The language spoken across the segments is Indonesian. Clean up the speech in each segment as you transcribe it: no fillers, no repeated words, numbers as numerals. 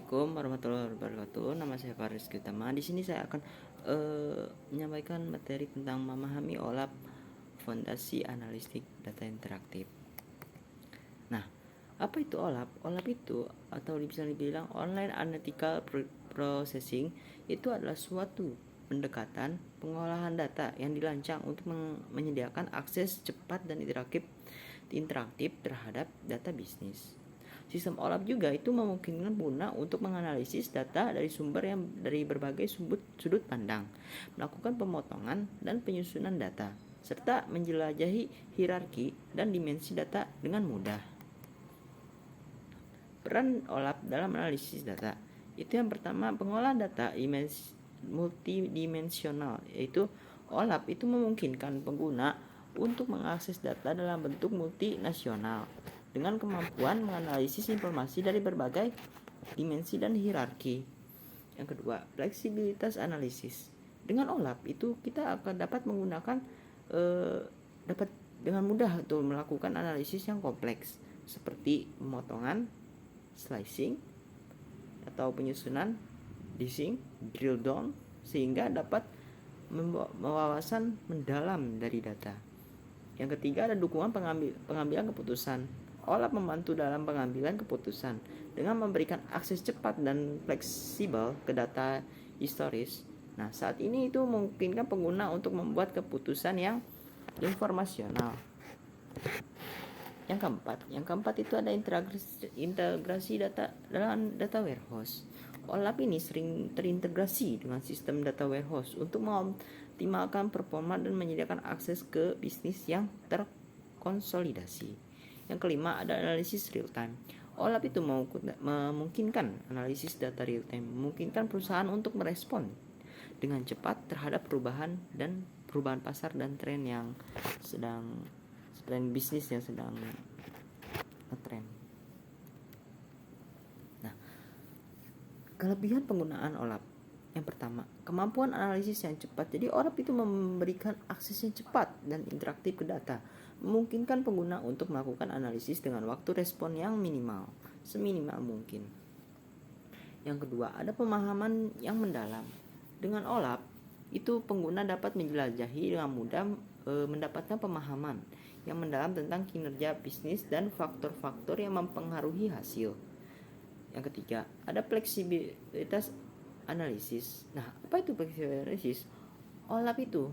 Assalamualaikum warahmatullahi wabarakatuh. Nama saya Faris Utama. Di sini saya akan menyampaikan materi tentang memahami OLAP, Fondasi Analistik Data Interaktif. Nah, apa itu OLAP? OLAP itu atau bisa dibilang Online Analytical Processing itu adalah suatu pendekatan pengolahan data yang dirancang untuk menyediakan akses cepat dan interaktif terhadap data bisnis. Sistem OLAP juga itu memungkinkan pengguna untuk menganalisis data dari sumber yang dari berbagai sudut pandang, melakukan pemotongan dan penyusunan data, serta menjelajahi hierarki dan dimensi data dengan mudah. Peran OLAP dalam analisis data itu yang pertama, pengolahan data multidimensional, yaitu OLAP itu memungkinkan pengguna untuk mengakses data dalam bentuk multinasional dengan kemampuan menganalisis informasi dari berbagai dimensi dan hierarki. Yang kedua, fleksibilitas analisis. Dengan OLAP itu kita akan dapat menggunakan dapat dengan mudah untuk melakukan analisis yang kompleks seperti pemotongan, slicing atau penyusunan, dishing, drill down, sehingga dapat mewawasan mendalam dari data. Yang ketiga, ada dukungan pengambilan keputusan. OLAP membantu dalam pengambilan keputusan dengan memberikan akses cepat dan fleksibel ke data historis. Nah, saat ini itu memungkinkan pengguna untuk membuat keputusan yang informasional. Yang keempat itu ada integrasi data dalam data warehouse. OLAP ini sering terintegrasi dengan sistem data warehouse untuk mengoptimalkan performa dan menyediakan akses ke bisnis yang terkonsolidasi. Yang kelima, ada analisis real time. OLAP itu memungkinkan analisis data real time, memungkinkan perusahaan untuk merespon dengan cepat terhadap perubahan pasar dan tren bisnis yang sedang ngetren. Nah, kelebihan penggunaan OLAP. Yang pertama, kemampuan analisis yang cepat. Jadi OLAP itu memberikan akses yang cepat dan interaktif ke data, memungkinkan pengguna untuk melakukan analisis dengan waktu respon yang seminimal mungkin. Yang kedua, ada pemahaman yang mendalam. Dengan OLAP, itu pengguna dapat menjelajahi dengan mudah, mendapatkan pemahaman yang mendalam tentang kinerja bisnis dan faktor-faktor yang mempengaruhi hasil. Yang ketiga, ada fleksibilitas analisis. Nah, apa itu fleksibilitas analisis? OLAP itu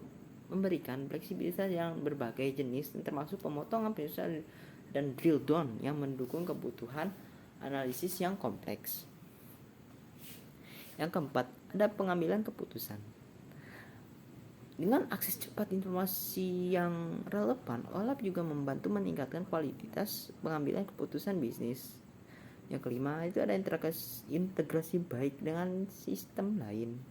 memberikan fleksibilitas yang berbagai jenis, termasuk pemotongan, penyusunan, dan drill down yang mendukung kebutuhan analisis yang kompleks. Yang keempat, ada pengambilan keputusan. Dengan akses cepat informasi yang relevan, OLAP juga membantu meningkatkan kualitas pengambilan keputusan bisnis. Yang kelima, itu ada integrasi baik dengan sistem lain.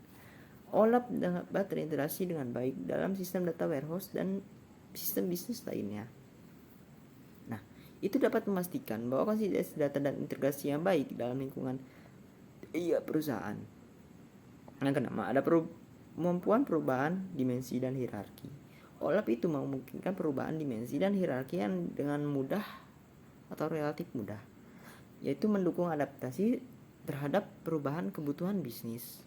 OLAP dapat terintegrasi dengan baik dalam sistem data warehouse dan sistem bisnis lainnya. Nah, itu dapat memastikan bahwa konsistensi data dan integrasi yang baik dalam lingkungan perusahaan. Yang keenam, ada kemampuan perubahan dimensi dan hierarki. OLAP itu memungkinkan perubahan dimensi dan hierarki yang dengan mudah atau relatif mudah, yaitu mendukung adaptasi terhadap perubahan kebutuhan bisnis.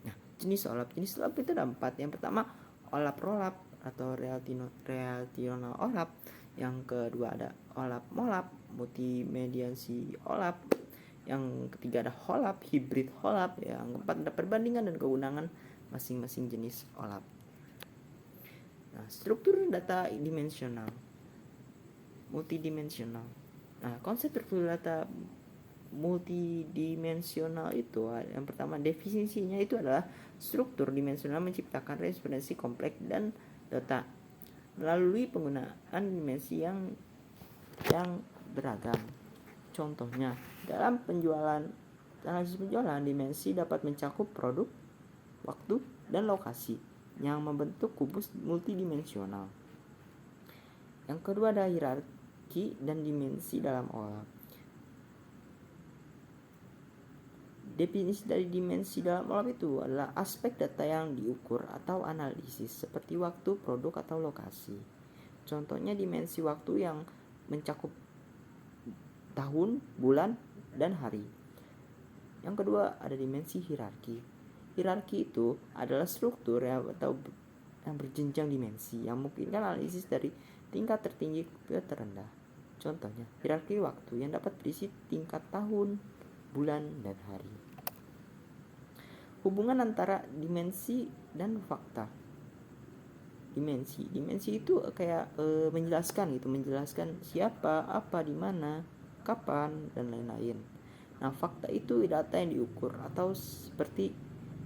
Nah, jenis OLAP itu ada 4. Yang pertama, OLAP rollup atau relational OLAP. Yang kedua ada OLAP molap, multimediasi OLAP. Yang ketiga ada HOLAP, hybrid HOLAP. Yang keempat ada perbandingan dan kegunaan masing-masing jenis OLAP. Nah, struktur data multidimensional. Nah, konsep struktur data multidimensional itu, yang pertama definisinya itu adalah struktur dimensional menciptakan representasi kompleks dan data melalui penggunaan dimensi yang beragam. Contohnya, dalam analisis penjualan, dimensi dapat mencakup produk, waktu, dan lokasi yang membentuk kubus multidimensional. Yang kedua ada hierarki dan dimensi dalam OLAP. Definisi dari dimensi dalam OLAP itu adalah aspek data yang diukur atau analisis seperti waktu, produk, atau lokasi. Contohnya dimensi waktu yang mencakup tahun, bulan, dan hari. Yang kedua ada dimensi hierarki. Hierarki itu adalah struktur atau yang berjenjang dimensi yang memungkinkan analisis dari tingkat tertinggi ke terendah. Contohnya, hierarki waktu yang dapat berisi tingkat tahun, bulan, dan hari. Hubungan antara dimensi dan fakta. Dimensi itu kayak menjelaskan siapa, apa, di mana, kapan, dan lain-lain. Nah, fakta itu data yang diukur atau seperti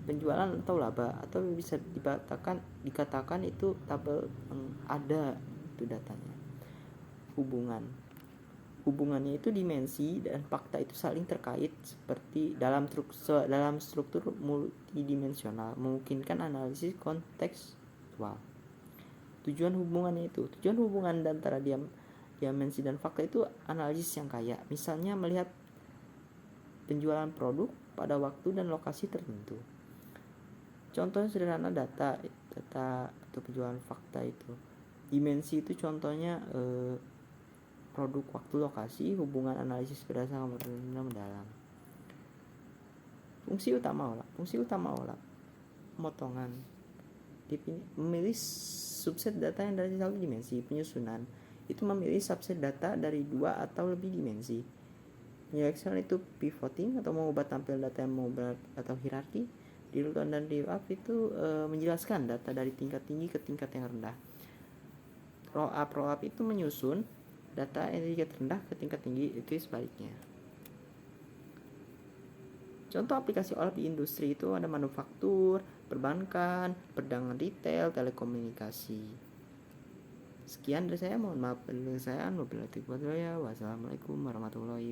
penjualan atau laba, atau bisa dikatakan itu tabel yang ada itu datanya. Hubungannya itu dimensi dan fakta itu saling terkait seperti dalam struktur multidimensional, memungkinkan analisis kontekstual. Tujuan hubungan antara dimensi dan fakta itu analisis yang kaya, misalnya melihat penjualan produk pada waktu dan lokasi tertentu. Contohnya sederhana data atau penjualan fakta itu. Dimensi itu contohnya produk, waktu, lokasi, hubungan analisis berdasarkan mendalam. Fungsi utama OLAP pemotongan, memilih subset data yang dari satu dimensi. Penyusunan itu memilih subset data dari 2 atau lebih dimensi. Penyeleksian itu pivoting atau mengubah tampil data yang mengubah atau hierarki. Drill down dan drill up itu menjelaskan data dari tingkat tinggi ke tingkat yang rendah. Roll up itu menyusun data yang tingkat rendah ke tingkat tinggi, itu sebaliknya. Contoh aplikasi OLAP di industri itu ada manufaktur, perbankan, perdagangan retail, telekomunikasi. Sekian dari saya, mohon maaf dari saya. Wassalamualaikum warahmatullahi wabarakatuh.